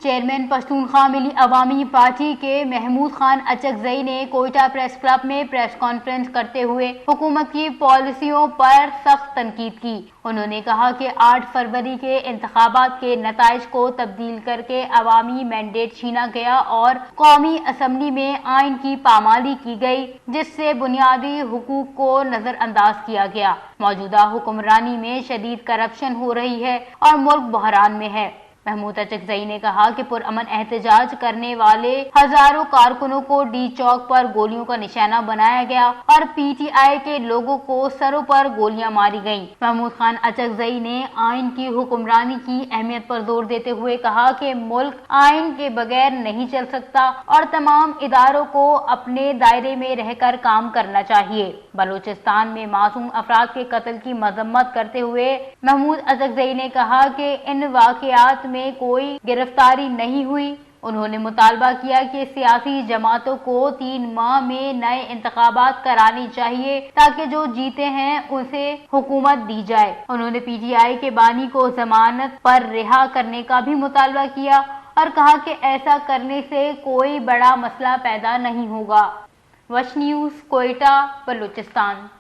Chairman Pashtunkhwa ملی عوامی party کے محمود خان اچکزئی نے کوئٹہ پریس کلب میں پریس کانفرنس کرتے ہوئے حکومت کی پالیسیوں پر سخت تنقید کی۔ انہوں نے کہا کہ 8 فروری کے انتخابات کے نتائج کو تبدیل کر کے عوامی مینڈیٹ چھینا گیا اور قومی اسمبلی میں آئین کی پامالی کی گئی، جس سے بنیادی حقوق کو نظر انداز کیا گیا۔ موجودہ حکمرانی میں شدید کرپشن ہو رہی ہے اور ملک بحران میں ہے۔ محمود اچکزئی نے کہا کہ پرامن احتجاج کرنے والے ہزاروں کارکنوں کو ڈی چوک پر گولیوں کا نشانہ بنایا گیا اور پی ٹی آئی کے لوگوں کو سروں پر گولیاں ماری گئیں۔ محمود خان اچکزئی نے آئین کی حکمرانی کی اہمیت پر زور دیتے ہوئے کہا کہ ملک آئین کے بغیر نہیں چل سکتا اور تمام اداروں کو اپنے دائرے میں رہ کر کام کرنا چاہیے۔ بلوچستان میں معصوم افراد کے قتل کی مذمت کرتے ہوئے محمود اچکزئی نے کہا کہ ان واقعات میں کوئی گرفتاری نہیں ہوئی۔ انہوں نے مطالبہ کیا کہ سیاسی جماعتوں کو 3 ماہ میں نئے انتخابات کرانی چاہیے تاکہ جو جیتے ہیں اسے حکومت دی جائے۔ انہوں نے پی ٹی آئی کے بانی کو ضمانت پر رہا کرنے کا بھی مطالبہ کیا اور کہا کہ ایسا کرنے سے کوئی بڑا مسئلہ پیدا نہیں ہوگا۔ وش نیوز، کوئٹہ، بلوچستان۔